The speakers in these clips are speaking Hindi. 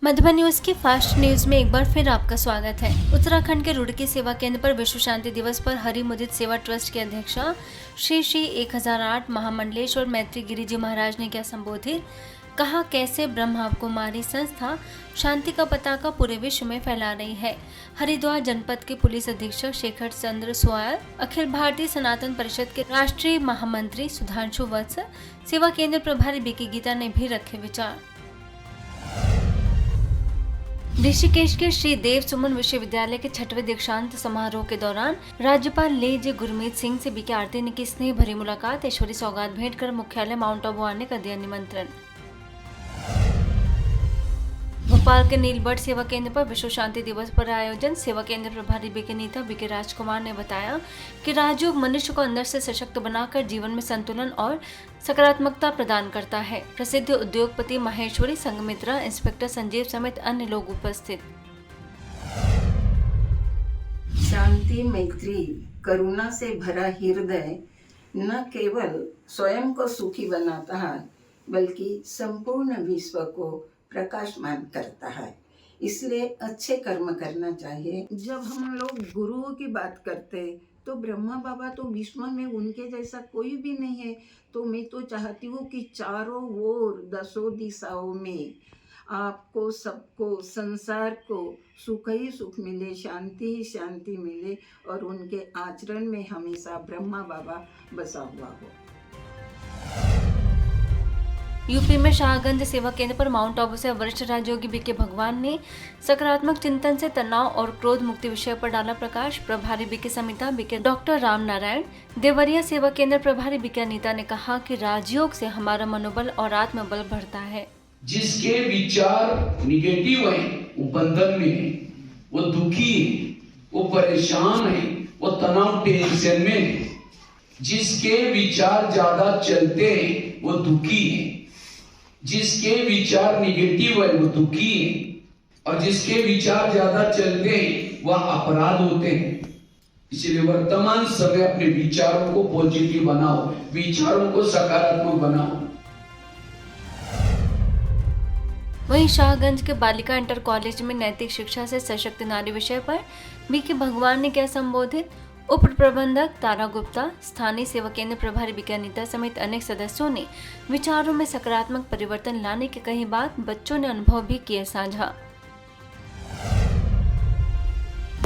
मधुबन न्यूज की फास्ट न्यूज में एक बार फिर आपका स्वागत है। उत्तराखंड के रुड़की सेवा केंद्र पर विश्व शांति दिवस पर हरि मुदित सेवा ट्रस्ट के अध्यक्षा श्री 1008 महामंडलेश्वर मैत्री गिरी जी महाराज ने क्या संबोधित कहा, कैसे ब्रह्मा कुमारी संस्था शांति का पताका पूरे विश्व में फैला रही है। हरिद्वार जनपद के पुलिस अधीक्षक शेखर चंद्र स्वायर, अखिल भारतीय सनातन परिषद के राष्ट्रीय महामंत्री सुधांशु वत्स, सेवा केंद्र प्रभारी बीके गीता ने भी रखे विचार। ऋषिकेश के श्री देव सुमन विश्वविद्यालय के 6वें दीक्षांत समारोह के दौरान राज्यपाल ले गुरमीत सिंह से बीके आरती ने की स्नेह भरी मुलाकात, ऐश्वर्य सौगात भेंट कर मुख्यालय माउंट आबू आने का दिया निमंत्रण। भोपाल के नीलबर्ड सेवा केंद्र पर विश्व शांति दिवस पर आयोजन, सेवा केंद्र प्रभारी बीके नीता बीके राजकुमार ने बताया कि राजयोग मनुष्य को अंदर से सशक्त बनाकर जीवन में संतुलन और सकारात्मकता प्रदान करता है। प्रसिद्ध उद्योगपति माहेश्वरी संघमित्रा, इंस्पेक्टर संजीव समेत अन्य लोग उपस्थित। शांति, मैत्री, करुणा से भरा हृदय न केवल स्वयं को सुखी बनाता है बल्कि संपूर्ण विश्व को प्रकाशमान करता है। इसलिए अच्छे कर्म करना चाहिए। जब हम लोग गुरुओं की बात करते तो ब्रह्मा बाबा तो विश्व में उनके जैसा कोई भी नहीं है। तो मैं तो चाहती हूँ कि चारों ओर 10 दिशाओं में आपको, सबको, संसार को सुख ही सुख मिले, शांति ही शांति मिले और उनके आचरण में हमेशा ब्रह्मा बाबा बसा हुआ हो। यूपी में शाहगंज सेवा केंद्र पर माउंट आबू से वरिष्ठ राजयोगी बीके भगवान ने सकारात्मक चिंतन से तनाव और क्रोध मुक्ति विषय पर डाला प्रकाश। प्रभारी BK Samita BK doctor Ram Narayan, Deoria सेवा केंद्र प्रभारी बीके अनीता ने कहा कि राजयोग से हमारा मनोबल और आत्मबल बढ़ता है। जिसके विचार निगेटिव है वो बंधन में है, वो दुखी है, वो परेशान है, वो तनाव टेंशन में है। जिसके विचार ज्यादा चलते हैं वो दुखी है, जिसके विचार निगेटिव है वो दुखी है और जिसके विचार ज्यादा चलते हैं वह अपराध होते हैं। इसलिए वर्तमान समय अपने विचारों को पॉजिटिव बनाओ, विचारों को सकारात्मक बनाओ। वहीं शाहगंज के बालिका इंटर कॉलेज में नैतिक शिक्षा से सशक्त नारी विषय पर बीके भगवान ने क्या संबोधित। उप प्रबंधक तारा गुप्ता, स्थानीय सेवा केंद्र प्रभारी बीके अनीता समेत अनेक सदस्यों ने विचारों में सकारात्मक परिवर्तन लाने की कही बात, बच्चों ने अनुभव भी किए साझा।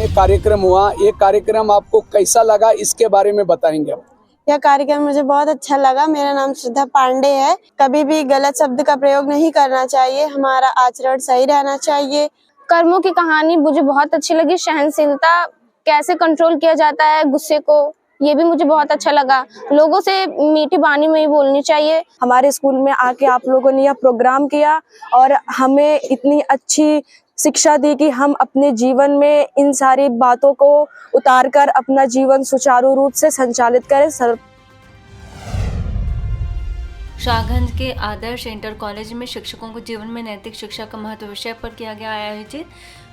एक कार्यक्रम हुआ, ये कार्यक्रम आपको कैसा लगा इसके बारे में बताएंगे आप। यह कार्यक्रम मुझे बहुत अच्छा लगा। मेरा नाम श्रद्धा पांडे है। कभी भी गलत शब्द का प्रयोग नहीं करना चाहिए, हमारा आचरण सही रहना चाहिए। कर्मों की कहानी मुझे बहुत अच्छी लगी। सहनशीलता, कैसे कंट्रोल किया जाता है गुस्से को, ये भी मुझे बहुत अच्छा लगा। लोगों से मीठी वाणी में ही बोलनी चाहिए। हमारे स्कूल में आके आप लोगों ने यह प्रोग्राम किया और हमें इतनी अच्छी शिक्षा दी कि हम अपने जीवन में इन सारी बातों को उतारकर अपना जीवन सुचारू रूप से संचालित करें। शाहगंज के आदर्श इंटर कॉलेज में शिक्षकों को जीवन में नैतिक शिक्षा का महत्व विषय पर किया गया आयोजित।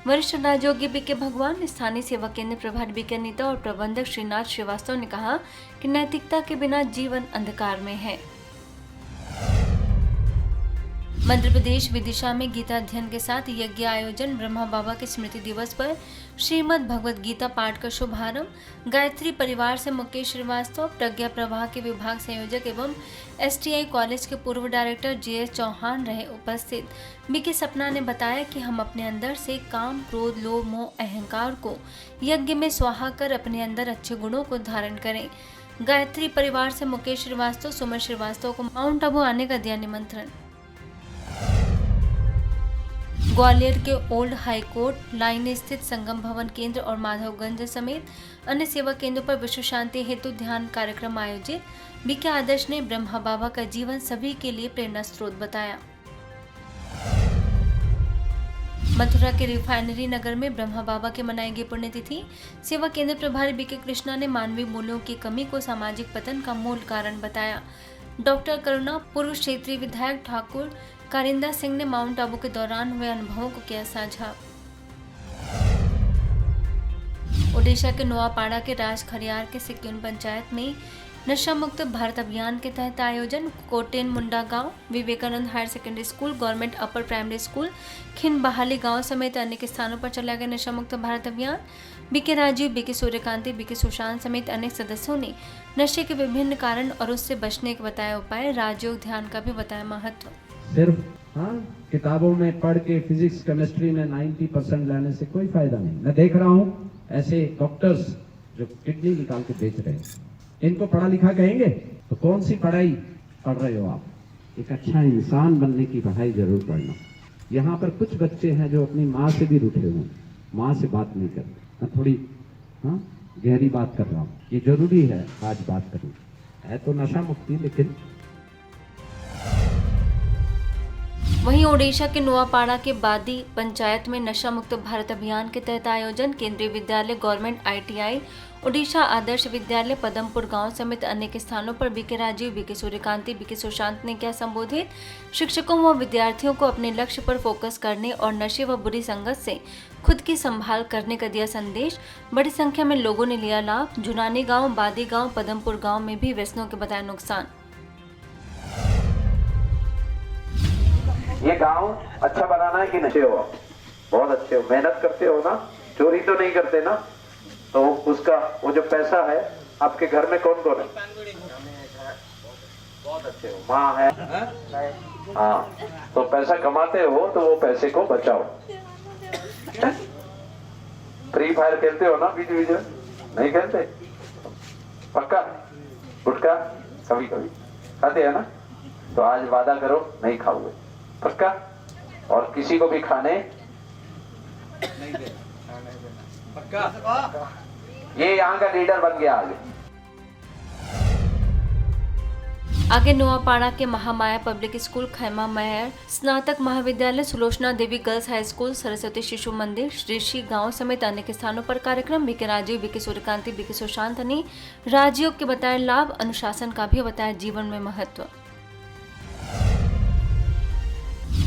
वरिष्ठ राजयोगी बीके भगवान, स्थानीय सेवा केंद्र प्रभारी बीके अनीता और प्रबंधक श्रीनाथ श्रीवास्तव ने कहा कि नैतिकता के बिना जीवन अंधकार में है। मध्य प्रदेश विदिशा में गीता अध्ययन के साथ यज्ञ आयोजन, ब्रह्मा बाबा के स्मृति दिवस पर श्रीमद् भगवद गीता पाठ का शुभारंभ। गायत्री परिवार से मुकेश श्रीवास्तव, प्रज्ञा प्रवाह के विभाग संयोजक एवं STI कॉलेज के पूर्व डायरेक्टर JS चौहान रहे उपस्थित। बीके सपना ने बताया कि हम अपने अंदर से काम, क्रोध, लोभ, मोह, अहंकार को यज्ञ में स्वाहा कर अपने अंदर अच्छे गुणों को धारण करें। गायत्री परिवार से मुकेश श्रीवास्तव, सुमन श्रीवास्तव को माउंट आबू आने का दिया निमंत्रण। ग्वालियर के ओल्ड हाई कोर्ट लाइन स्थित संगम भवन केंद्र और माधवगंज समेत अन्य सेवा केंद्रों पर विश्व शांति हेतु ध्यान कार्यक्रम आयोजित। बीके आदर्श ने ब्रह्मा बाबा का जीवन सभी के लिए प्रेरणा स्रोत बताया। मथुरा के रिफाइनरी नगर में ब्रह्मा बाबा के मनाई गई पुण्यतिथि। सेवा केंद्र प्रभारी बीके कृष्णा ने मानवीय मूल्यों की कमी को सामाजिक पतन का मूल कारण बताया। डॉक्टर करुणा, पूर्व क्षेत्रीय विधायक ठाकुर कारिंदा सिंह ने माउंट आबू के दौरान हुए अनुभवों को किया साझा। ओडिशा के नोआपाड़ा के राज खरियार के सिक्किन पंचायत में नशा मुक्त भारत अभियान के तहत आयोजन कोटेन मुंडा गांव, Vivekananda higher secondary school, government upper primary school, खिन बहाली गांव समेत अनेक स्थानों पर चलाया गया नशा मुक्त भारत अभियान। BK Rajiv, BK Suryakanti, BK Sushant समेत अनेक सदस्यों ने नशे के विभिन्न कारण और उससे बचने के बताए उपाय, राजयोग ध्यान का भी बताया महत्व। सिर्फ किताबों में पढ़ के फिजिक्स केमिस्ट्री में 90% लाने से कोई फायदा नहीं। मैं देख रहा हूँ ऐसे डॉक्टर्स जो किडनी निकाल के बेच रहे हैं, इनको पढ़ा लिखा कहेंगे? तो कौन सी पढ़ाई पढ़ रहे हो आप? एक अच्छा इंसान बनने की पढ़ाई जरूर पढ़ना। यहाँ पर कुछ बच्चे हैं जो अपनी माँ से भी रूठे हुए, माँ से बात नहीं करते। मैं थोड़ी गहरी बात कर रहा हूँ, ये जरूरी है आज बात करनी है तो नशा मुक्ति, लेकिन वहीं ओडिशा के नुआपाड़ा के बादी पंचायत में नशा मुक्त भारत अभियान के तहत आयोजन केंद्रीय विद्यालय, गवर्नमेंट ITI, ओडिशा आदर्श विद्यालय, पदमपुर गांव समेत अनेक स्थानों पर BK Rajiv, BK Suryakanti, BK Sushant ने किया संबोधित। शिक्षकों व विद्यार्थियों को अपने लक्ष्य पर फोकस करने और नशे व बुरी संगत से खुद की संभाल करने का दिया संदेश। बड़ी संख्या में लोगों ने लिया लाभ। जुनानी गाँव, बादी गाँव, पदमपुर गाँव में भी व्यसनों के बताए नुकसान। ये गांव अच्छा बनाना है कि नशे हो? बहुत अच्छे हो, मेहनत करते हो ना, चोरी तो नहीं करते ना, तो उसका वो जो पैसा है, आपके घर में कौन कौन है? बहुत अच्छे हो, माँ है, हाँ, तो पैसा कमाते हो तो वो पैसे को बचाओ। फ्री फायर खेलते हो ना बीच बीच में? नहीं खेलते? पक्का? गुटखा कभी कभी खाते हैं ना? तो आज वादा करो नहीं खाओगे, पक्का? और किसी को भी खाने नहीं दे, पक्का? ये यहाँ का लीडर बन गया आगे नुआपाड़ा के महामाया पब्लिक स्कूल, खैमा महर स्नातक महाविद्यालय, Sulochana Devi girls high school, Saraswati Shishu Mandir, ऋषि गांव समेत अनेक स्थानों पर कार्यक्रम। BK Rajiv, BK Suryakanti, BK Sushant ने राजयोग के बताए लाभ, अनुशासन का भी बताया जीवन में महत्व।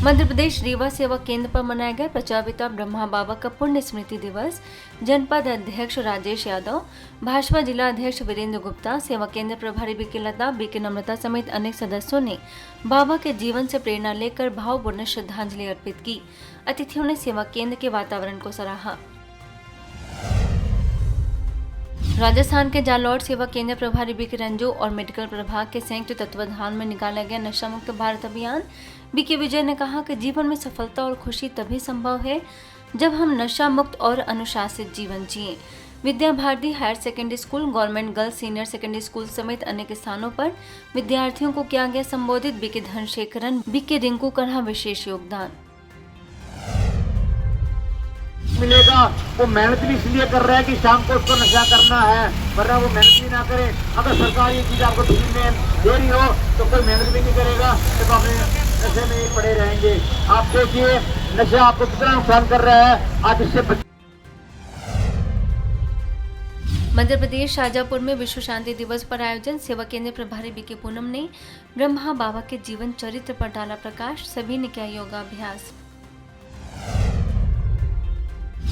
मध्य प्रदेश रीवा सेवा केंद्र पर मनाया गया प्रजापिता ब्रह्मा बाबा का पुण्य स्मृति दिवस। जनपद अध्यक्ष राजेश यादव, भाजपा जिला अध्यक्ष वीरेंद्र गुप्ता, सेवा केंद्र प्रभारी बीके लता, बीके नम्रता समेत अनेक सदस्यों ने बाबा के जीवन से प्रेरणा लेकर भावपूर्ण श्रद्धांजलि अर्पित की। अतिथियों ने सेवा केंद्र के वातावरण को सराहा। राजस्थान के जालौर सेवा केंद्र प्रभारी बीके रंजू और मेडिकल प्रभाग के संयुक्त तत्वाधान में निकाला गया नशा मुक्त भारत अभियान। बीके विजय ने कहा कि जीवन में सफलता और खुशी तभी संभव है जब हम नशा मुक्त और अनुशासित जीवन जिएं। Vidya Bharati higher secondary school, government girls senior secondary school समेत अनेक स्थानों पर विद्यार्थियों को किया गया संबोधित। बीके धनशेखरन, बीके रिंकू का रहा विशेष योगदान। मिलेगा, वो मेहनत भी इसलिए कर रहा है कि शाम को उसको नशा करना है, वरना वो मेहनत भी ना करे। अगर सरकार ये चीज आपको फ्री में दे रही हो तो कोई मेहनत भी नहीं करेगा, तो अपने नशे में ही पड़े रहेंगे। आप देखिए नशा आपको कितना नुकसान कर रहा है। आज इससे मध्य प्रदेश शाजापुर में विश्व शांति दिवस पर आयोजन। सेवा केंद्र प्रभारी बीके पूनम ने ब्रह्मा बाबा के जीवन चरित्र पर डाला प्रकाश। सभी ने किया योगाभ्यास।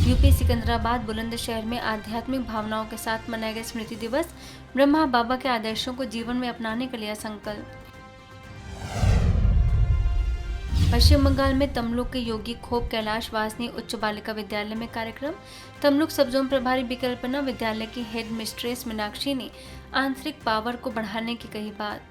यूपी सिकंदराबाद बुलंदशहर में आध्यात्मिक भावनाओं के साथ मनाया गया स्मृति दिवस। ब्रह्मा बाबा के आदर्शों को जीवन में अपनाने का लिया संकल्प। पश्चिम बंगाल में तमलुक के योगी खोप कैलाश वासनी उच्च बालिका विद्यालय में कार्यक्रम। तमलुक सब जोन प्रभारी विकल्पना, विद्यालय की हेड मिस्ट्रेस मीनाक्षी ने आंतरिक पावर को बढ़ाने की कही बात।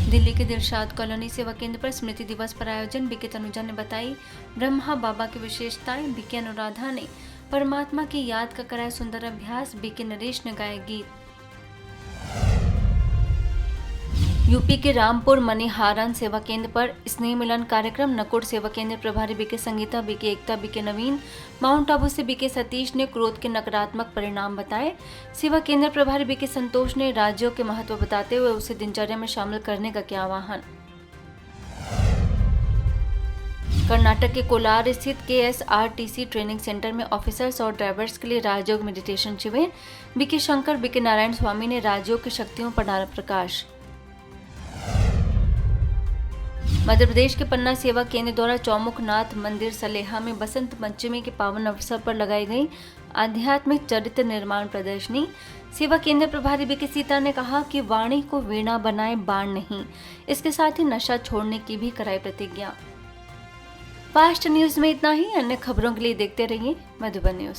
दिल्ली के दिलशाद कॉलोनी सेवा केंद्र पर स्मृति दिवस पर आयोजन। बीके तनुजा ने बताई ब्रह्मा बाबा की विशेषताएं। बीके अनुराधा ने परमात्मा की याद का कराया सुंदर अभ्यास। बीके नरेश ने गाए गीत। यूपी के रामपुर मणिहारन सेवा केंद्र पर स्नेह मिलन कार्यक्रम। नकुड़ सेवा केंद्र प्रभारी बीके संगीता, बीके एकता, बीके नवीन, माउंट आबू से बीके सतीश ने क्रोध के नकारात्मक परिणाम बताए। सेवा केंद्र प्रभारी बीके संतोष ने राज्यों के महत्व बताते हुए उसे दिनचर्या में शामिल करने का किया आह्वान। कर्नाटक के कोलार स्थित KSRTC ट्रेनिंग सेंटर में ऑफिसर्स और ड्राइवर्स के लिए राजयोग मेडिटेशन शिविर। बीके शंकर, बीके नारायण स्वामी ने राजयोग की शक्तियों पर डाला प्रकाश। मध्य प्रदेश के पन्ना सेवा केंद्र द्वारा चौमुखनाथ मंदिर सलेहा में बसंत पंचमी के पावन अवसर पर लगाई गई आध्यात्मिक चरित्र निर्माण प्रदर्शनी। सेवा केंद्र प्रभारी बीके सीता ने कहा कि वाणी को वीणा बनाए बाण नहीं, इसके साथ ही नशा छोड़ने की भी कराई प्रतिज्ञा। फास्ट न्यूज में इतना ही। अन्य खबरों के लिए देखते रहिए मधुबन न्यूज।